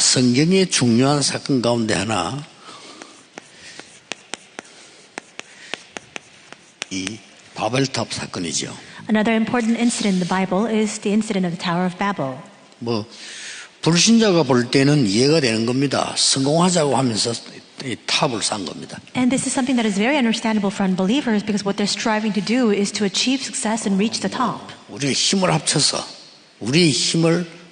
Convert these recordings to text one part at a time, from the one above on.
성경의 중요한 사건 가운데 하나, 이 바벨탑 사건이죠. Another important incident in the Bible is the incident of the Tower of Babel. 불신자가 볼 때는 이해가 되는 겁니다. 성공하자고 하면서 이 탑을 쌓은 겁니다. And this is something that is very understandable for unbelievers because what they're striving to do is to achieve success and reach the top. 우리의 힘을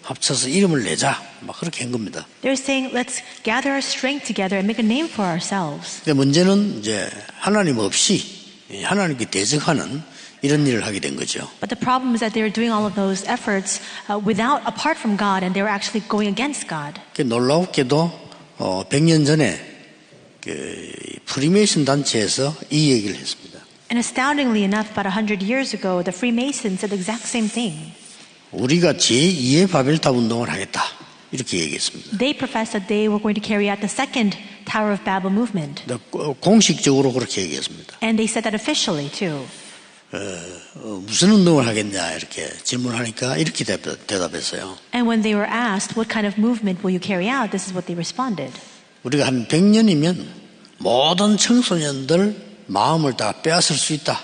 합쳐서 이름을 내자, 막 그렇게 한 겁니다. They're saying, let's gather our strength together and make a name for ourselves. 근데 문제는 이제 하나님 없이 하나님께 대적하는 이런 일을 하게 된 거죠. But the problem is that they were doing all of those efforts apart from God, and they were actually going against God. 놀랍게도 100년 전에 프리메이슨 단체에서 이 얘기를 했습니다. And astoundingly enough, about 100 years ago, the Freemasons said the exact same thing. 우리가 제2의 바벨탑 운동을 하겠다, 이렇게 얘기했습니다. They professed that they were going to carry out the second Tower of Babel movement. 공식적으로 그렇게 얘기했습니다. And they said that officially too. 무슨 운동을 하겠냐 이렇게 질문하니까 이렇게 대답했어요. And when they were asked, what kind of movement will you carry out? This is what they responded. 우리가 한 100년이면 모든 청소년들 마음을 다 빼앗을 수 있다,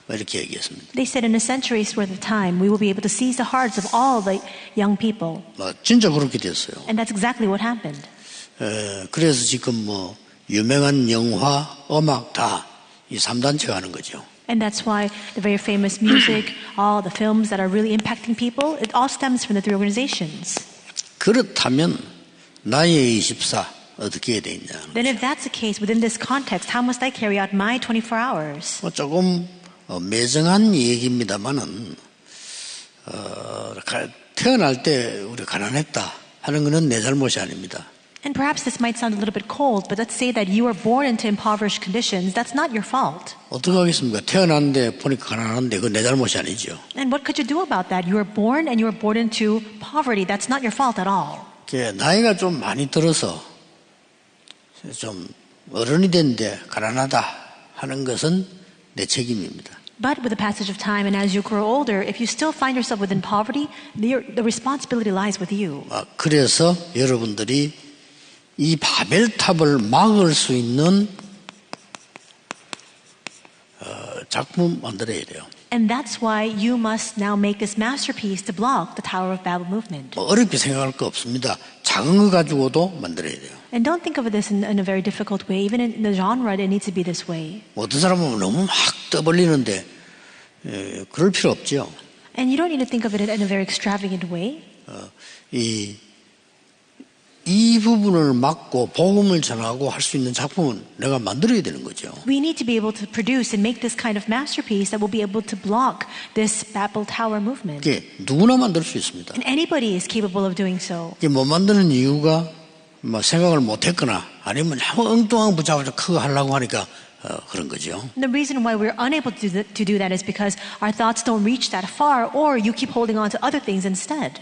이렇게 얘기했습니다. They said in a century's worth of time, we will be able to seize the hearts of all the young people. 진짜 그렇게 됐어요. And that's exactly what happened. 그래서 지금 유명한 영화, 음악 다 이 3단체가 하는 거죠. And that's why the very famous music, all the films that are really impacting people, it all stems from the three organizations. 그렇다면 나의 24 어떻게 해야 되냐? Then if that's the case, within this context, how must I carry out my 24 hours? 조금 매정한 얘기입니다만은 태어날 때 우리 가난했다 하는 것은 내 잘못이 아닙니다. And perhaps this might sound a little bit cold, but let's say that you were born into impoverished conditions. That's not your fault. 어떻게 하겠습니까? 태어났는데 보니까 가난한데 그건 내 잘못이 아니죠. And what could you do about that? You were born and you were born into poverty. That's not your fault at all. 나이가 좀 많이 들어서 좀 어른이 됐는데 가난하다 하는 것은 내 책임입니다. But with the passage of time and as you grow older, if you still find yourself within poverty, the responsibility lies with you. 그래서 여러분들이 이 바벨탑을 막을 수 있는 작품 만들어야 돼요. And that's why you must now make this masterpiece to block the Tower of Babel movement. 어렵게 생각할 거 없습니다. 작은 거 가지고도 만들어야 돼요. And don't think of this in a very difficult way. Even in the genre, it needs to be this way. 어떤 사람은 너무 막 떠벌리는데 그럴 필요 없죠. And you don't need to think of it in a very extravagant way. 이 부분을 막고 복음을 전하고 할 수 있는 작품은 내가 만들어야 되는 거죠. We need to be able to produce and make this kind of masterpiece that will be able to block this Babel Tower movement. 누구나 만들 수 있습니다. And anybody is capable of doing so. 못 만드는 이유가 생각을 못했거나 아니면 너무 엉뚱한 붙잡아서 크게 하려고 하니까 그런 거죠. The reason why we're unable to do that is because our thoughts don't reach that far, or you keep holding on to other things instead.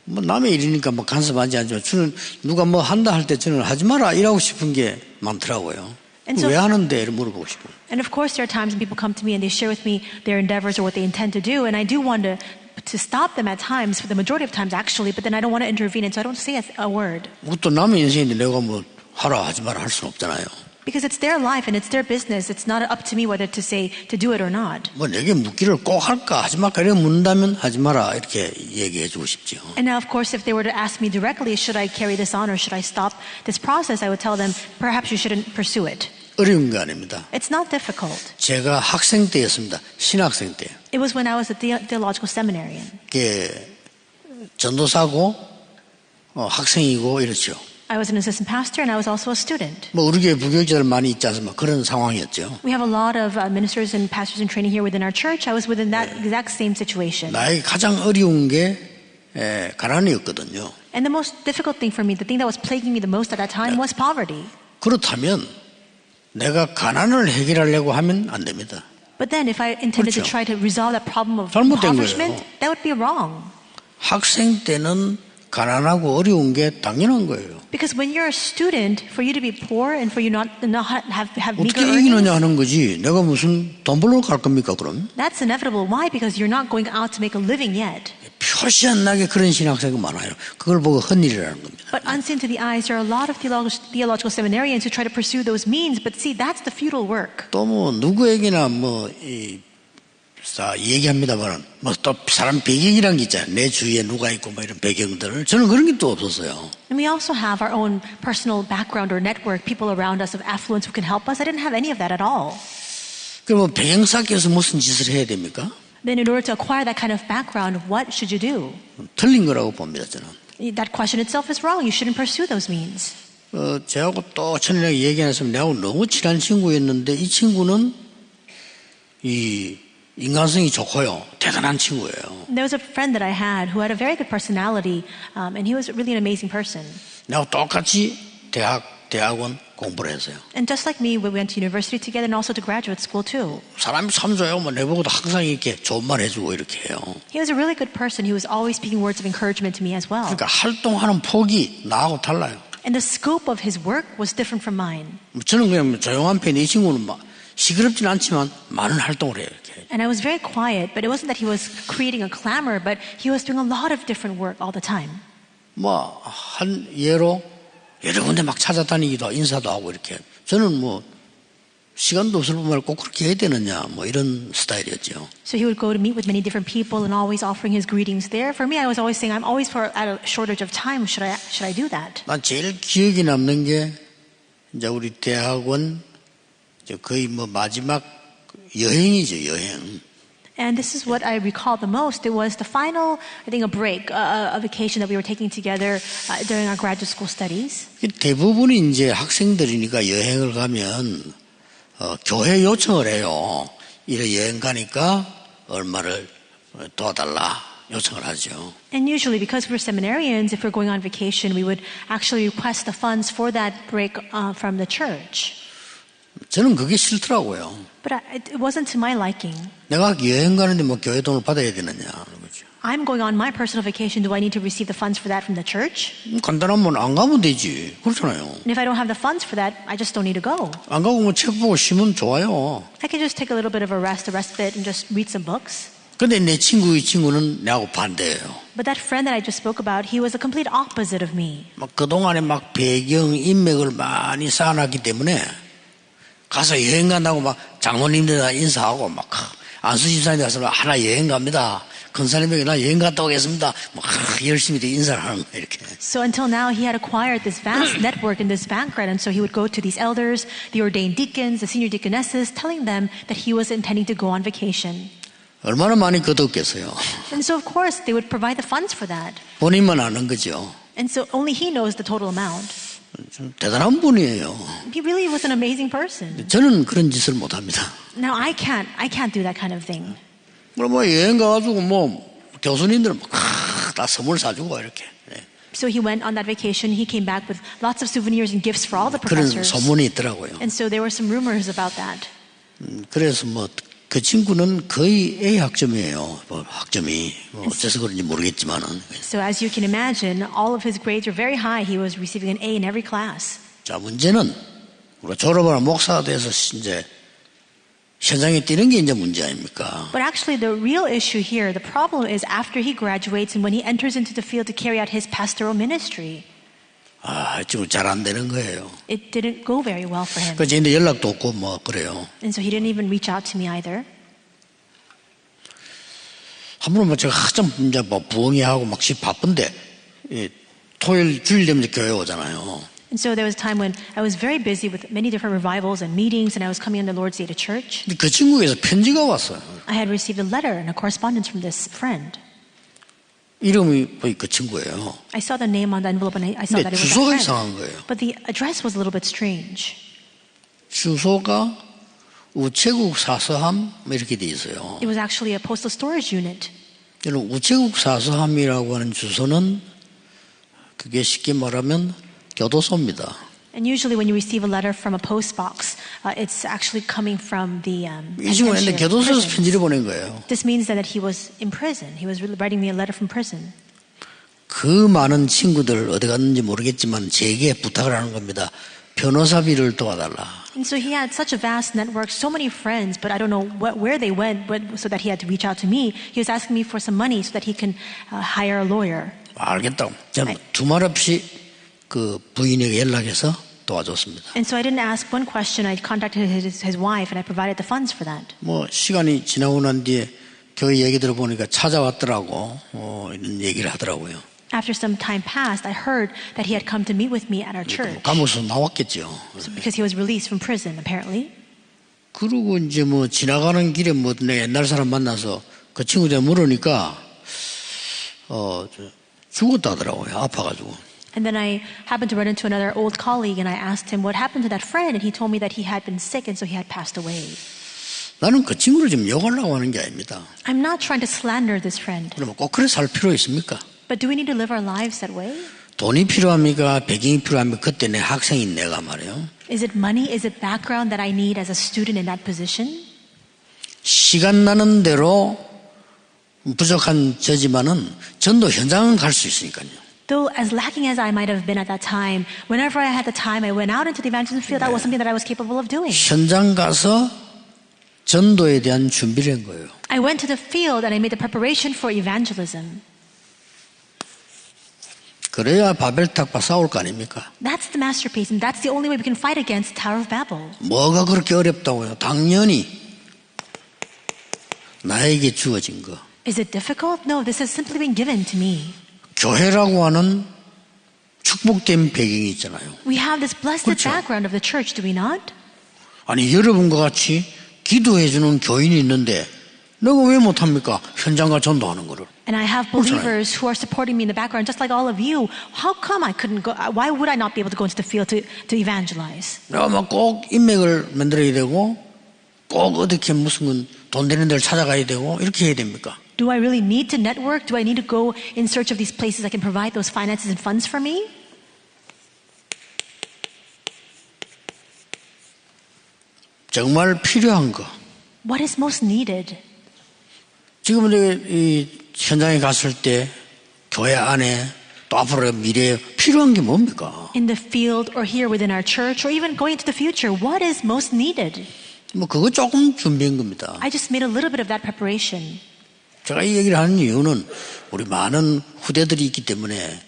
남의 일이니까 간섭하지 않지만 저는 누가 한다 할 때 저는 하지 마라 이러고 싶은 게 많더라고요. 왜 하는데? 이렇게 물어보고 싶어요. And of course there are times when people come to me and they share with me their endeavors or what they intend to do, and I do want to stop them at times, for the majority of times actually, but then I don't want to intervene, and so I don't say a word. 그것도 남의 인생인데 내가 하라 하지 마라 할 수는 없잖아요. Because it's their life and it's their business. It's not up to me whether to say to do it or not. 내게 묻기를 꼭 할까 하지 말까 이렇게 묻는다면 하지 마라 이렇게 얘기해 주고 싶죠. And now of course if they were to ask me directly, should I carry this on or should I stop this process, I would tell them perhaps you shouldn't pursue it. 어려운 거 아닙니다. It's not difficult. 제가 학생 때였습니다. 신학생 때. It was when I was a theological seminarian. 전도사고 학생이고 이렇죠. I was an assistant pastor and I was also a student. 우리 교회 부교육자들 많이 있지 않습니까? 그런 상황이었죠. We have a lot of ministers and pastors in training here within our church. I was within that exact same situation. 나에게 가장 어려운 게 가난이었거든요. And the most difficult thing for me, the thing that was plaguing me the most at that time was poverty. 그렇다면 내가 가난을 해결하려고 하면 안 됩니다. But then if I intended to try to resolve that problem of 잘못된 impoverishment, 거예요. that would be wrong. 학생 때는 가난하고 어려운 게 당연한 거예요. Because when you're a student, for you to be poor and for you not have meager 어떻게 이기느냐 earnings, 하는 거지. 내가 무슨 돈 벌러 갈 겁니까 그럼? that's inevitable. Why? Because you're not going out to make a living yet. 표시안 나게 그런 신학생이 많아요. 그걸 보고 헛일이라는 겁니다. But unseen to the eyes, there are a lot of theological seminarians who try to pursue those means. But see, that's the futile work. 또 뭐 누구에게나 얘기합니다만 또 사람 배경이란 게 있잖아요. 내 주위에 누가 있고 뭐 이런 배경들. 저는 그런 게 또 없었어요. And we also have our own personal background or network, people around us of affluence who can help us. I didn't have any of that at all. 그럼 배경 쌓기 위해서 무슨 짓을 해야 됩니까? Then in order to acquire that kind of background, what should you do? 틀린 거라고 봅니다, 저는. That question itself is wrong. You shouldn't pursue those means. 저하고 또 천일하게 얘기하면서 내하고 너무 친한 친구였는데 이 친구는 인간성이 좋고요. 대단한 친구예요. There was a friend that I had who had a very good personality, and he was really an amazing person. 내하고 똑같이 대학원 공부를 했어요. And just like me, we went to university together and also to graduate school too. 사람이 참 좋아요. 뭐 내보고도 항상 이렇게 좋은 말 해주고 이렇게 해요. He was a really good person. He was always speaking words of encouragement to me as well. 그러니까 활동하는 폭이 나하고 달라요. And the scope of his work was different from mine. 저는 그냥 조용한 편이 이 친구는 막 시끄럽진 않지만 많은 활동을 해요. 이렇게. And I was very quiet, but it wasn't that he was creating a clamor, but he was doing a lot of different work all the time. 뭐 한 예로 여러 군데 막 찾아다니기도 하고 인사도 하고 이렇게. 저는 뭐 시간도 없을 뿐만 꼭 그렇게 해야 되느냐 뭐 이런 스타일이었죠. So he would go to meet with many different people and always offering his greetings there. For me, I was always saying, I'm always at a shortage of time. Should I do that? 난 제일 기억에 남는 게 이제 우리 대학원 거의 뭐 마지막 여행이죠, 여행. And this is what I recall the most. It was the final, I think, a break, a vacation that we were taking together during our graduate school studies. 대부분이 이제 학생들이니까 여행을 가면 교회 요청을 해요. 이래 여행 가니까 얼마를 도와달라 요청을 하죠. And usually, because we're seminarians, if we're going on vacation, we would actually request the funds for that break from the church. 저는 그게 싫더라고요. But it wasn't to my liking. 내가 여행 가는데 뭐 교회 돈을 받아야 되느냐 그러죠. I'm going on my personal vacation. Do I need to receive the funds for that from the church? 간단하면 안 가면 되지. 그렇잖아요. And if I don't have the funds for that, I just don't need to go. 안 가고 뭐 책 보고 쉬면 좋아요. I can just take a little bit of a respite, and just read some books. 근데 내 이 친구는 내하고 반대예요. But that friend that I just spoke about, he was the complete opposite of me. 막 그동안에 막 배경, 인맥을 많이 쌓아놨기 때문에 가서 여행 간다고 막 장로님들 인사하고 막 안수 집사님 가서 하나 여행 갑니다. 근사님에게 나 여행 갔다 오겠습니다. 막 열심히 인사를 하는 거예요, 이렇게. So until now, he had acquired this vast network and this background, and so he would go to these elders, the ordained deacons, the senior deaconesses, telling them that he was intending to go on vacation. 얼마나 많이 거뒀겠어요. And so, of course, they would provide the funds for that. 본인만 아는 거죠. And so only he knows the total amount. 좀 대단한 분이에요. He really was an amazing person. 저는 그런 짓을 못 합니다. Now, I can't do that kind of thing. 그럼 뭐 여행 가가지고 뭐 교수님들 다 선물 사주고 이렇게. So he went on that vacation. He came back with lots of souvenirs and gifts for all the 그런 professors. 소문이 있더라고요. And so there were some rumors about that. 그래서 뭐 그 친구는 거의 A 학점이에요. 뭐 학점이 뭐 어째서 그런지 모르겠지만은. So as you can imagine, all of his grades were very high. He was receiving an A in every class. 자, 문제는 우리가 졸업하는 목사가 돼서 이제 현장에 뛰는 게 이제 문제 아닙니까? But actually, the real issue here, the problem is after he graduates and when he enters into the field to carry out his pastoral ministry. 지금 잘 안 되는 거예요. It didn't go very well for him. 그래서 이제 연락도 없고 뭐 그래요. And so he didn't even reach out to me either. 한 번은 뭐 제가 한참 이제 뭐 부흥회하고 막 바쁜데 토요일 주일 되면 이제 교회 오잖아요. And so there was a time when I was very busy with many different revivals and meetings, and I was coming on the Lord's Day to church. 그 친구에서 편지가 왔어요. I had received a letter and a correspondence from this friend. 이름이 그 친구예요. I saw the name on the envelope and I saw that it was 주소가 a friend. 이상한 거예요. But the address was a little bit strange. 주소가 우체국 사서함 이렇게 돼 있어요. It was actually a postal storage unit. 우체국 사서함이라고 하는 주소는 그게 쉽게 말하면 교도소입니다. And usually when you receive a letter from a post box, it's actually coming from the 이 친구는 교도소에서 편지를 보낸 거예요. This means that he was in prison. He was writing me a letter from prison. 그 많은 친구들 어디 갔는지 모르겠지만 제게 부탁을 하는 겁니다. 변호사비를 도와달라. And so he had such a vast network, so many friends, but I don't know where they went so that he had to reach out to me. He was asking me for some money so that he can hire a lawyer. 알겠다고. 저는 두말 없이 그 부인에게 연락해서 도와줬습니다. And so I didn't ask one question. I contacted his wife and I provided the funds for that. 뭐 시간이 지나고 난 뒤에 교회 얘기 들어보니까 찾아왔더라고. 이런 얘기를 하더라고요. After some time passed, I heard that he had come to meet with me at our church. 감옥에서 나왔겠죠. So because he was released from prison, apparently. 그리고 이제 뭐 지나가는 길에 뭐 내 옛날 사람 만나서 그 친구들 물으니까 죽었다더라고요. 아파가지고. And then I happened to run into another old colleague and I asked him what happened to that friend and he told me that he had been sick and so he had passed away. 나는 그 친구를 지금 욕하려고 하는 게 아닙니다. I'm not trying to slander this friend. 그러면 꼭 그래 살 필요 있습니까? But do we need to live our lives that way? 돈이 필요합니까? 배경이 필요합니까? 그때 내 학생인 내가 말이에요. Is it money? Is it background that I need as a student in that position? 시간 나는 대로 부족한 저지만은 전도 현장은 갈 수 있으니까요. Though as lacking as I might have been at that time, whenever I had the time, I went out into the evangelism field. That was something that I was capable of doing. 현장 가서 전도에 대한 준비를 한 거예요. I went to the field and I made the preparation for evangelism. 그래야 바벨탑과 싸울 거 아닙니까? That's the masterpiece, and that's the only way we can fight against Tower of Babel. 뭐가 그렇게 어렵다고요? 당연히 나에게 주어진 거. Is it difficult? No, this has simply been given to me. 교회라고 하는 축복된 배경이 있잖아요. We have this blessed 그렇죠. background of the church, do we not? 아니 여러분과 같이 기도해주는 교인이 있는데 내가 왜 못합니까? 현장과 전도하는 거를. And I have believers who are supporting me in the background, just like all of you. How come I couldn't go? Why would I not be able to go into the field to evangelize? 내가 막 꼭 인맥을 만들어야 되고 꼭 어떻게 무슨 돈 되는 데를 찾아가야 되고 이렇게 해야 됩니까? Do I really need to network? Do I need to go in search of these places that can provide those finances and funds for me? 정말 필요한 거. What is most needed? 지금 이 현장에 갔을 때 교회 안에 또 앞으로 미래에 필요한 게 뭡니까? In the field or here within our church or even going into the future, what is most needed? 뭐 그거 조금 준비한 겁니다. I just made a little bit of that preparation. 제가 이 얘기를 하는 이유는 우리 많은 후대들이 있기 때문에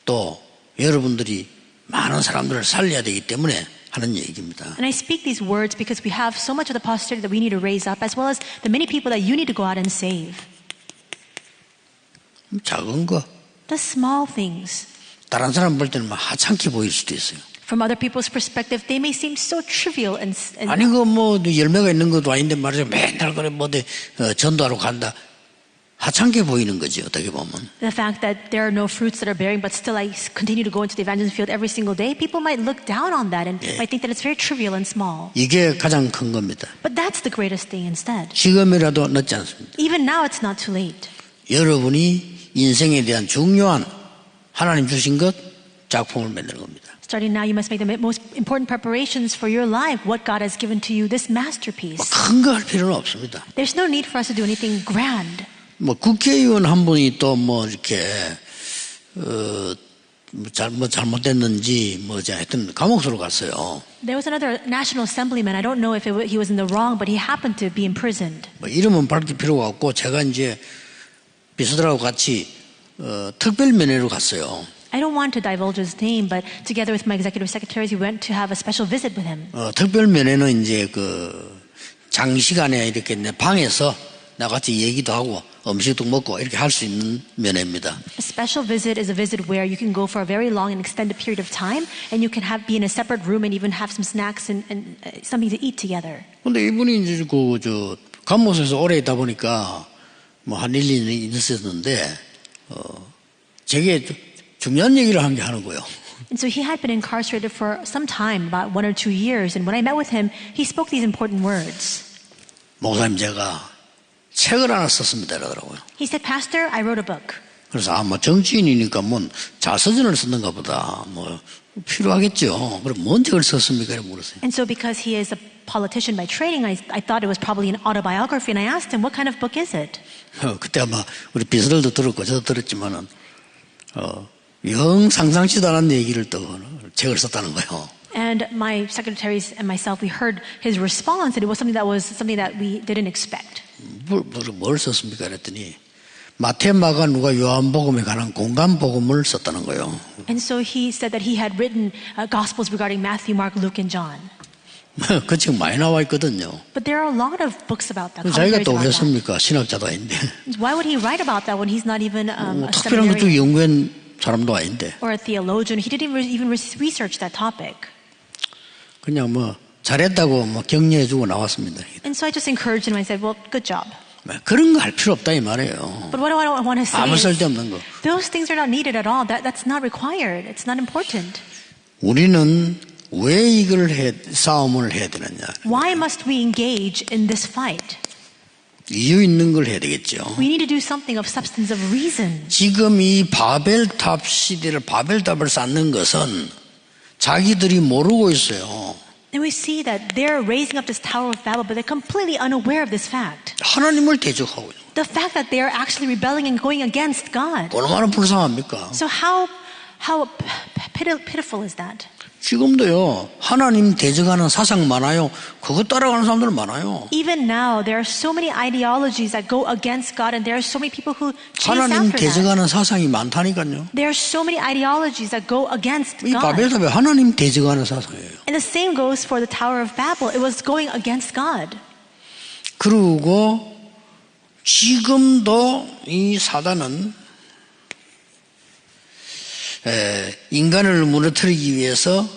또 여러분들이 많은 사람들을 살려야 되기 때문에 하는 얘기입니다. And I speak these words because we have so much of the posterity that we need to raise up, as well as the many people that you need to go out and save. 작은 거. The small things. 다른 사람 볼 때는 막 하찮게 보일 수도 있어요. From other people's perspective, they may seem so trivial and 아니 그 뭐 열매가 있는 것도 아닌데 말이죠. 맨날 그래 뭐 전도하러 간다. 하찮게 보이는 거지 어떻게 보면. The fact that there are no fruits that are bearing, but still I continue to go into the evangelism field every single day, people might look down on that and might think that it's very trivial and small. 이게 가장 큰 겁니다. But that's the greatest thing instead. 지금이라도 늦지 않습니다. Even now, it's not too late. 여러분이 인생에 대한 중요한 하나님 주신 것 작품을 만드는 겁니다. Starting now, you must make the most important preparations for your life, what God has given to you, this masterpiece. 큰 거 할 필요는 없습니다. There's no need for us to do anything grand. 뭐 국회의원 한 분이 또 뭐 이렇게 잘못됐는지 뭐지 하여튼 감옥으로 갔어요. There was another national assemblyman. I don't know if he was in the wrong, but he happened to be imprisoned. 뭐 이름은 밝힐 필요가 없고 제가 이제 비서들하고 같이 특별 면회로 갔어요. I don't want to divulge his name, but together with my executive secretaries, we went to have a special visit with him. 특별 면회는 이제 그 장시간에 이렇게 내 방에서 나같이 얘기도 하고 음식도 먹고 이렇게 할 수 있는 면회입니다. A special visit is a visit where you can go for a very long and extended period of time, and you can be in a separate room and even have some snacks and something to eat together. 근데 이분이 이제 저 감옥에서 오래 있다 보니까 뭐 한 1, 2년 있었는데 제게 중요한 얘기를 한 게 하는 거예요. And so he had been incarcerated for some time, about 1 or 2 years. And when I met with him, he spoke these important words. 목사님 제가 책을 하나 썼습니다 이러더라고요. He said, Pastor, I wrote a book. 그래서 뭐 정치인이니까 뭐 자서전을 썼는가 보다 뭐 필요하겠죠. 그럼 뭔 책을 썼습니까? 이렇게 물었어요. And so because he is a politician by training, I thought it was probably an autobiography. And I asked him, what kind of book is it? 그때 아마 우리 비서들도 들었고 저도 들었지만은 영 상상치도 않은 얘기를 또 책을 썼다는 거예요. And my secretaries and myself, we heard his response, and it was something that we didn't expect. 뭘 썼습니까? 그랬더니 마태, 마가, 누가, 요한복음에 관한 공간 복음을 썼다는 거예요. And so he said that he had written gospels regarding Matthew, Mark, Luke, and John. 그 지금 많이 나와 있거든요. But there are a lot of books about that. 자기가 또 왜 씁니까? 신학자도 아닌데. Why would he write about that when he's not even a 특별한 것도 seminarian 연구한 사람도 아닌데. or a theologian? He didn't even research that topic. 그냥 뭐 잘했다고 뭐 격려해주고 나왔습니다. And so I just encouraged him. I said, "Well, good job." 그런 거 할 필요 없다 이 말이에요. But what I want to say 아무 is, 쓸데없는 거. those things are not needed at all. That's not required. It's not important. 우리는 왜 이걸 싸움을 해야 되느냐? Why must we engage in this fight? 이유 있는 걸 해야 되겠죠. We need to do something of substance, of reason. 지금 이 바벨탑 시대를 바벨탑을 쌓는 것은 자기들이 모르고 있어요. And we see that they're raising up this Tower of Babel, but they're completely unaware of this fact. 하나님을 대적하고 있어요. The fact that they're actually rebelling and going against God. 얼마나 불쌍합니까? So how pitiful is that? 지금도요, 하나님 대적하는 사상 많아요. 그거 따라가는 사람들 많아요. Even now, there are so many ideologies that go against God, and there are so many people who chase 하나님 after that. 대적하는 사상이 많다니까요. There are so many ideologies that go against 이 God. 바벨탑이 하나님 대적하는 사상이에요. And the same goes for the Tower of Babel. It was going against God. 그리고 지금도 이 사단은 인간을 무너뜨리기 위해서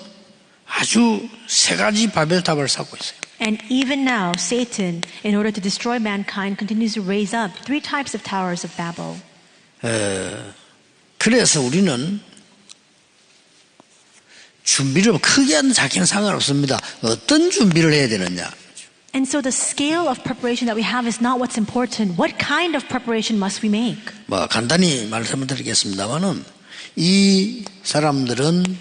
아주 세 가지 바벨탑을 쌓고 있어요. And even now, Satan, in order to destroy mankind, continues to raise up 3 types of towers of Babel. 그래서 우리는 준비를 크게 하는 작게는 상관없습니다. 어떤 준비를 해야 되느냐. And so the scale of preparation that we have is not what's important. What kind of preparation must we make? 뭐 간단히 말씀을 드리겠습니다만은 이 사람들은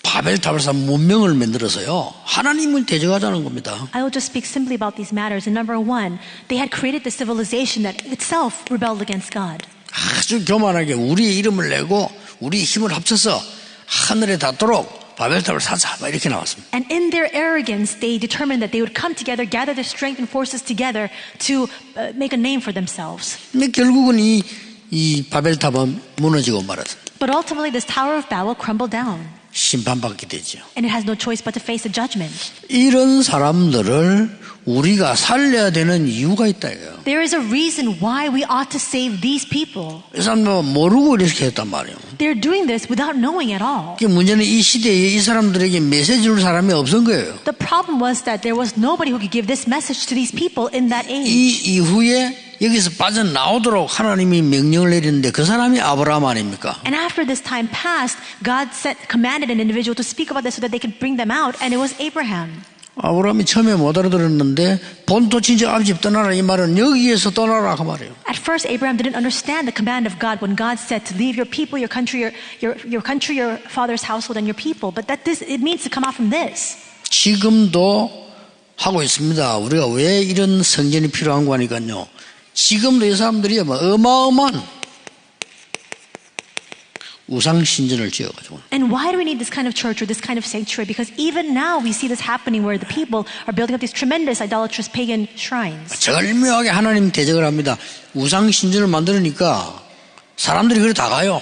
바벨탑을 쌓은 문명을 만들어서요 하나님을 대적하자는 겁니다. I will just speak simply about these matters. And number 1, they had created the civilization that itself rebelled against God. 아주 교만하게 우리의 이름을 내고 우리의 힘을 합쳐서 하늘에 닿도록 바벨탑을 사자 이렇게 나왔습니다. And in their arrogance, they determined that they would come together, gather their strength and forces together to make a name for themselves. 근데 결국은 이 바벨탑은 무너지고 말았습니다. But ultimately, this Tower of Babel crumbled down. 심판받게 되죠. And it has no choice but to face a judgment. 이런 사람들을 우리가 살려야 되는 이유가 있다 이거예요. There is a reason why we ought to save these people. 이 사람들은 모르고 이렇게 했단 말이에요. They're doing this without knowing at all. 문제는 이 시대에 이 사람들에게 메시지 줄 사람이 없은 거예요. The problem was that there was nobody who could give this message to these people in that age. 이 이후에 여기서 빠져나오도록 하나님이 명령을 내리는데 그 사람이 아브라함 아닙니까? And after this time passed, God commanded an individual to speak about this so that they could bring them out, and it was Abraham. 아브라함이 처음에 못 알아들었는데 본토 친척 아버지 떠나라 이 말은 여기에서 떠나라 그 말이에요. At first, Abraham didn't understand the command of God when God said to leave your people, your country, your father's household, and your people. But it means to come out from this. 지금도 하고 있습니다. 우리가 왜 이런 성전이 필요한 거니까요. 지금도 이 사람들이 어마어마한 우상 신전을 지어가지고. And why do we need this kind of church or this kind of sanctuary? Because even now we see this happening where the people are building up these tremendous idolatrous pagan shrines. 절묘하게 하나님 대적을 합니다. 우상 신전을 만드니까 사람들이 그래 다 가요.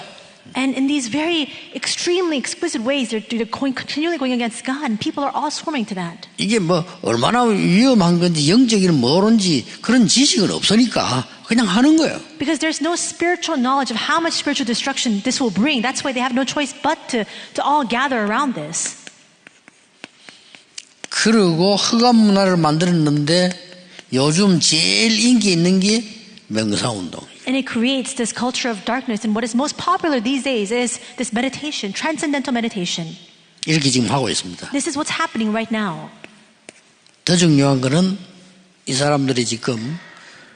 And in these very extremely explicit ways, they're continually going against God, and people are all swarming to that. 이게 뭐 얼마나 위험한 건지 영적인 뭐론지 그런 지식은 없으니까 그냥 하는 거예요. Because there's no spiritual knowledge of how much spiritual destruction this will bring. That's why they have no choice but to all gather around this. 그리고 흑암 문화를 만들었는데 요즘 제일 인기 있는 게 명상운동. And it creates this culture of darkness. And what is most popular these days is this meditation, transcendental meditation. 이렇게 지금 하고 있습니다. This is what's happening right now. 더 중요한 거는 이 사람들이 지금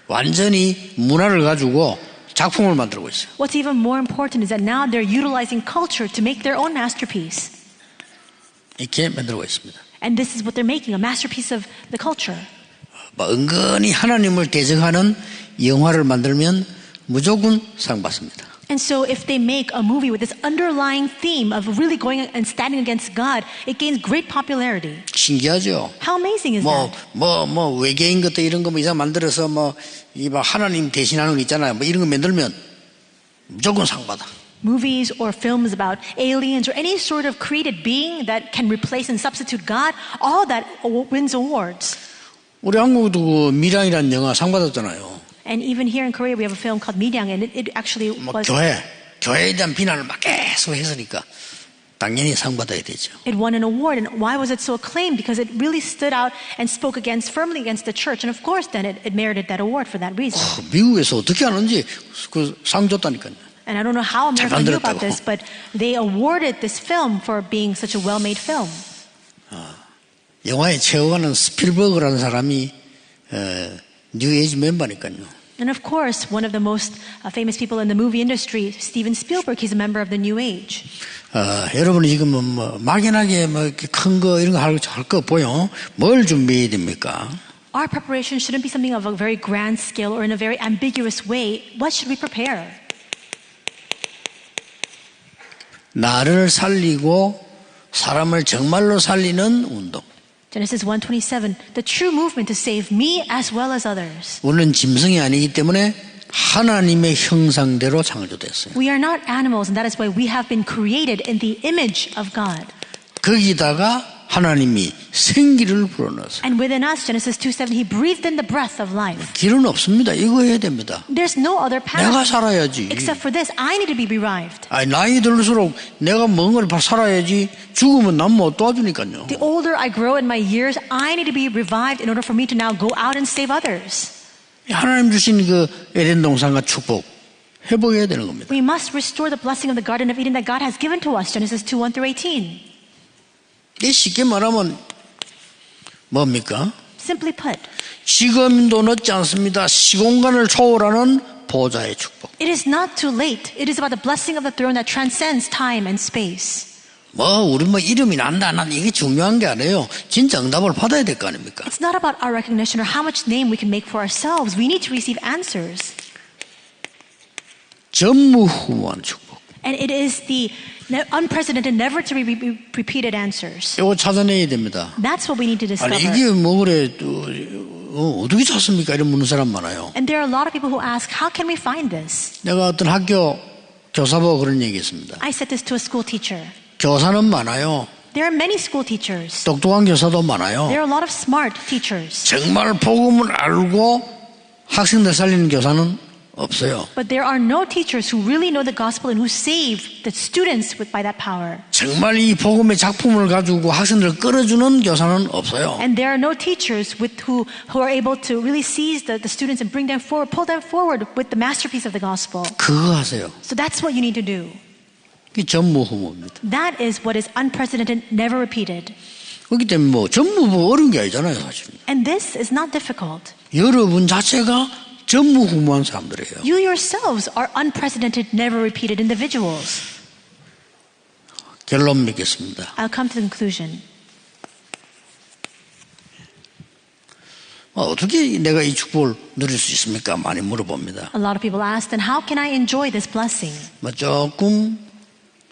완전히 문화를 가지고 작품을 만들고 있어요. What's even more important is that now they're utilizing culture to make their own masterpiece. 이렇게 만들고 있습니다. And this is what they're making, a masterpiece of the culture. 은근히 하나님을 대적하는 영화를 만들면 무조건 상 받습니다. And so if they make a movie with this underlying theme of really going and standing against God, it gains great popularity. 신기하죠? How amazing is that? 외계인 것도 이런 거 이상 만들어서 이봐 하나님 대신하는 거 있잖아요. 이런 거 만들면 무조건 상 받아. Movies or films about aliens or any sort of created being that can replace and substitute God, all that wins awards. 우리 한국도 그 미량이라는 영화 상 받았잖아요. And even here in Korea, we have a film called Miryang, and it actually was. 교회에 대한 비난을 막 계속 했으니까 당연히 상 받아야 되죠. It won an award, and why was it so acclaimed? Because it really stood out and spoke firmly against the church, and of course, then it merited that award for that reason. 미국에서 어떻게 하는지 그 상 줬다니까요. And I don't know how America knew about this, but they awarded this film for being such a well-made film. 영화에 최후가는 스필버그라는 사람이 뉴에이지 멤버니까요. And of course, one of the most famous people in the movie industry, Steven Spielberg, he's a member of the New Age. 여러분이 지금 막연하게 큰 거 이런 거 할 거 보여. 뭘 준비해야 됩니까? Our preparation shouldn't be something of a very grand scale or in a very ambiguous way. What should we prepare? 나를 살리고 사람을 정말로 살리는 운동. Genesis 1:27, the true movement to save me as well as others. 우리는 짐승이 아니기 때문에 하나님의 형상대로 창조됐어요. We are not animals, and that is why we have been created in the image of God. 거기다가 하나님이 생기를 불어넣었어요. And within us, Genesis 2:7, He breathed in the breath of life. 길은 없습니다. 이거 해야 됩니다. There's no other 내가 path. 살아야지. Except for this, I need to be revived. 나이 들수록 내가 뭔가를 살아야지 죽으면 남 못 도와주니까요. The older I grow in my years, I need to be revived in order for me to now go out and save others. 하나님 주신 그 에덴 동산과 축복 회복해야 되는 겁니다. We must restore the blessing of the Garden of Eden that God has given to us, Genesis 2:1-18. 이 쉽게 말하면 뭡니까? Simply put, 지금도 늦지 않습니다. 시공간을 초월하는 보좌의 축복. it is not too late. It is about the blessing of the throne that transcends time and space. 우리 이름이 난다 안 난다 이게 중요한 게 아니에요. 진짜 응답을 받아야 될 거 아닙니까? It's not about our recognition or how much name we can make for ourselves. We need to receive answers. 전무후무한 축복. And it is the unprecedented, never to be repeated answers. 이거 찾아내야 됩니다. That's what we need to discover. 이게 그래 어떻게 찾습니까? 이런 묻는 사람 많아요. And there are a lot of people who ask, how can we find this? 내가 어떤 학교 교사보고 그런 얘기했습니다. I said this to a school teacher. 교사는 많아요. There are many school teachers. 똑똑한 교사도 많아요. There are a lot of smart teachers. 정말 복음을 알고 학생들 살리는 교사는 없어요. But there are no teachers who really know the gospel and who save the students by that power. 정말 이 복음의 작품을 가지고 학생들을 끌어주는 교사는 없어요. And there are no teachers who are able to really seize the students and bring them forward, pull them forward with the masterpiece of the gospel. 그거 하세요. So that's what you need to do. 그게 전무후무입니다. That is what is unprecedented, never repeated. 그렇기 때문에 전무후 어려운 게 아니잖아요, 사실. And this is not difficult. 여러분 자체가 전무후무한 사람들이에요. You yourselves are unprecedented, never repeated individuals. 결론 맺겠습니다. I'll come to the conclusion. 어떻게 내가 이 축복을 누릴 수 있습니까? 많이 물어봅니다. A lot of people ask, then how can I enjoy this blessing? 조금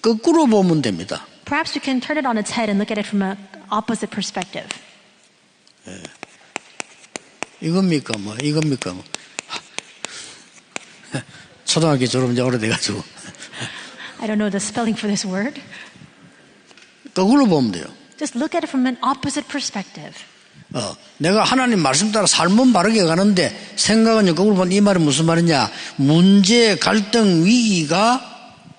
거꾸로 보면 됩니다. Perhaps we can turn it on its head and look at it from an opposite perspective. 이겁니까? 이겁니까? 초등학교 졸업 이제 오래돼가지고. I don't know the spelling for this word. 거꾸로 보면 돼요. Just look at it from an opposite perspective. 내가 하나님 말씀 따라 삶은 바르게 가는데 생각은 거꾸로 보면 이 말이 무슨 말이냐? 문제, 갈등, 위기가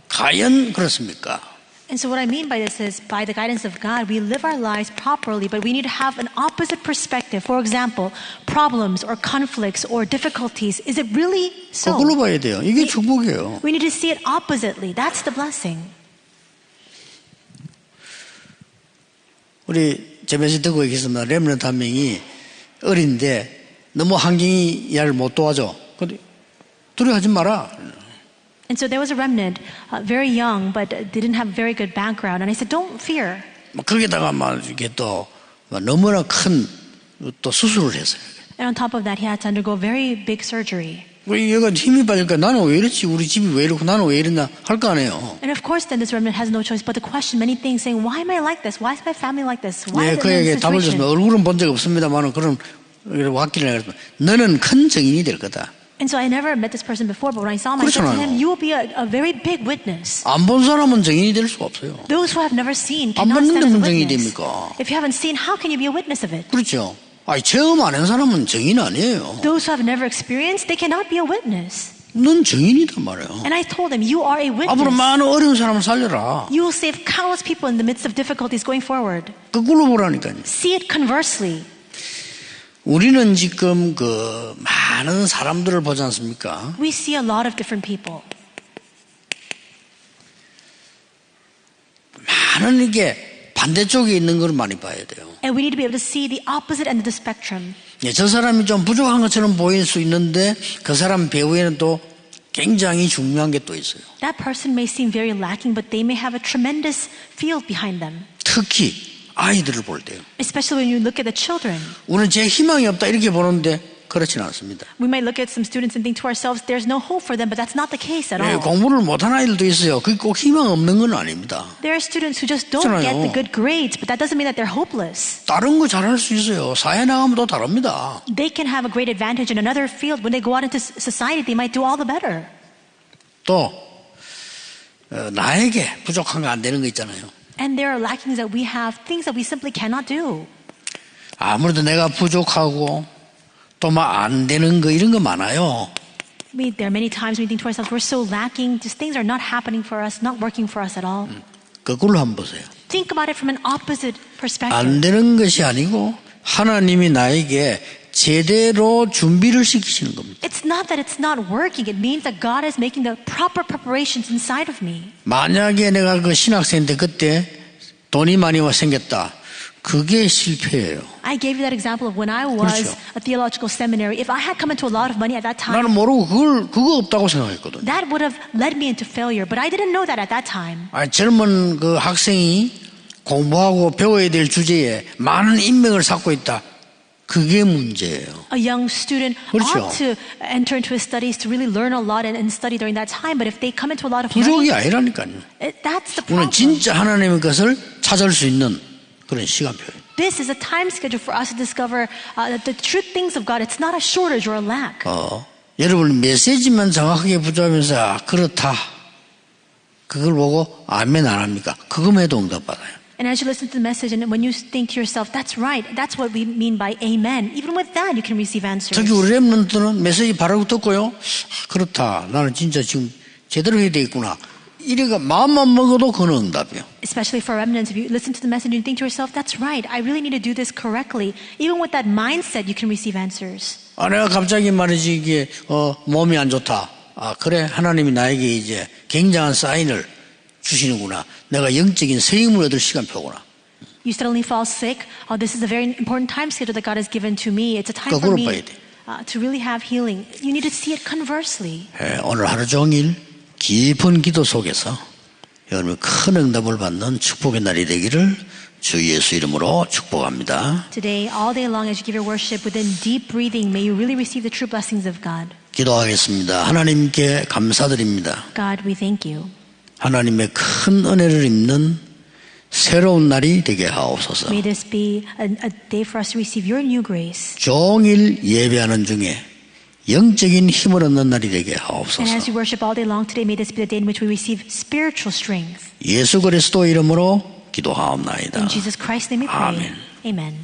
과연 그렇습니까? And so what I mean by this is, by the guidance of God, we live our lives properly, but we need to have an opposite perspective. For example, problems or conflicts or difficulties. Is it really so? 거꾸로 봐야 돼요. 이게 축복이에요. We need to see it oppositely. That's the blessing. 우리 제 메시지 듣고 계시습니다. 렘넌트 한 명이 어린데 너무 환경이 얘를 못 도와줘. 근데 두려워하지 마라. And so there was a remnant, very young, but didn't have very good background. And I said, don't fear. 거기다가 막 이게 또 너무나 큰 또 수술을 했어요. And on top of that, he had to undergo very big surgery. 얘가 힘이 빠질까? 나는 왜 이렇지? 우리 집이 왜 이렇고 나는 왜 이랬나? 할 거 아니에요. And of course, then this remnant has no choice but to question many things, saying, "Why am I like this? Why is my family like this? Why 네, is it in 그에게 this 답을 줬으면 situation?" 얼굴은 본 적 없습니다만은 그런 왔길래 그랬으면 너는 큰 증인이 될 거다. And so I never met this person before, but when I saw him, I said to 그렇잖아요. him, "You will be a very big witness." 안 본 사람은 증인이 될 수가 없어요. Those who have never seen 안 cannot stand 봤는데 as a 무슨 증인이 witness. 됩니까? If you haven't seen, how can you be a witness of it? 그렇죠. 아니, 체험 안 한 사람은 증인 아니에요. Those who have never experienced, they cannot be a witness. 넌 증인이단 말이에요. And I told him, "You are a 앞으로 witness. 많은 어려운 사람을 살려라. You will save countless people in the midst of difficulties going forward." 거꾸로 보라니까요. See it conversely. 우리는 지금 그 많은 사람들을 보지 않습니까? We see a lot of different people. 많은 이게 반대쪽에 있는 걸 많이 봐야 돼요. And we need to be able to see the opposite end of the spectrum. 예, 저 사람이 좀 부족한 것처럼 보일 수 있는데 그 사람 배후에는 또 굉장히 중요한 게 또 있어요. That person may seem very lacking, but they may have a tremendous field behind them. 특히 아이들을 볼 때요. Especially when you look at the children. 우리는 제 희망이 없다 이렇게 보는데 그렇지는 않습니다. We might look at some students and think to ourselves, there's no hope for them, but that's not the case at 예, all. 공부를 못한 아이들도 있어요. 그게 꼭 희망 없는 건 아닙니다. There are students who just don't get the good grades, but that doesn't mean that they're hopeless. 다른 거 잘할 수 있어요. 사회 나가면 또 다릅니다. They can have a great advantage in another field. When they go out into society, they might do all the better. 또 나에게 부족한 거 안 되는 거 있잖아요. And there are lackings that we have, things that we simply cannot do. 아무래도 내가 부족하고 또 막 안 되는 거 이런 거 많아요. There are many times we think to ourselves, we're so lacking, just things are not happening for us, not working for us at all. 거꾸로 한번 보세요. Think about it from an opposite perspective. 안 되는 것이 아니고 하나님이 나에게 제대로 준비를 시키시는 겁니다. It's not that it's not working. It means that God is making the proper preparations inside of me. 만약에 내가 그 신학생 때 그때 돈이 많이 생겼다. 그게 실패예요. I gave you that example of when I was 그렇죠. a theological seminary. If I had come into a lot of money at that time, 나는 모르고 그거 없다고 생각했거든. that would have led me into failure. But I didn't know that at that time. 아니, 젊은 그 학생이 공부하고 배워야 될 주제에 많은 인맥을 쌓고 있다. 그게 문제예요. A young student 그렇죠. ought to enter into his studies to really learn a lot and study during that time. But if they come into a lot of 부족이 money, 아니라니까요. that's the 우리는 problem. 진짜 하나님의 것을 찾을 수 있는 그런 시간표예요. This is a time schedule for us to discover the true things of God. It's not a shortage or a lack. 여러분 메시지만 정확하게 붙잡으면서 아, 그렇다. 그걸 보고 아멘 안 합니까? 그거만 해도 응답받아요. And as you listen to the message and when you think to yourself, that's right. That's what we mean by amen. Even with that, you can receive answers. 특히 우리 랩런트는 메시지 바로 듣고요. 아, 그렇다. 나는 진짜 지금 제대로 해야 되겠구나. 이래가 마음만 먹어도 그건 응답이에요. Especially for remnants, if you listen to the message and you think to yourself, that's right. I really need to do this correctly. Even with that mindset, you can receive answers. 아, 내가 갑자기 말이지 이게 몸이 안 좋다. 아, 그래 하나님이 나에게 이제 굉장한 사인을 주시는구나. 내가 영적인 세임을 얻을 시간표구나. You suddenly fall sick. This is a very important time schedule that God has given to me. It's a time for 거꾸로 me 봐야 돼. to really have healing. You need to see it conversely. 오늘 하루 종일 깊은 기도 속에서 여러분이 큰 응답을 받는 축복의 날이 되기를 주 예수 이름으로 축복합니다. Today, all day long, as you give your worship within deep breathing, may you really receive the true blessings of God. 기도하겠습니다. 하나님께 감사드립니다. God, we thank you. 하나님의 큰 은혜를 입는 새로운 날이 되게 하옵소서. May this be a day for us to receive your new grace. 종일 예배하는 중에 영적인 힘을 얻는 날이 되게 And as 하옵소서. we worship all day long today, may this be the day in which we receive spiritual strength. 예수 그리스도 이름으로 기도하옵나이다. In Jesus Christ's name we pray. 아멘. Amen.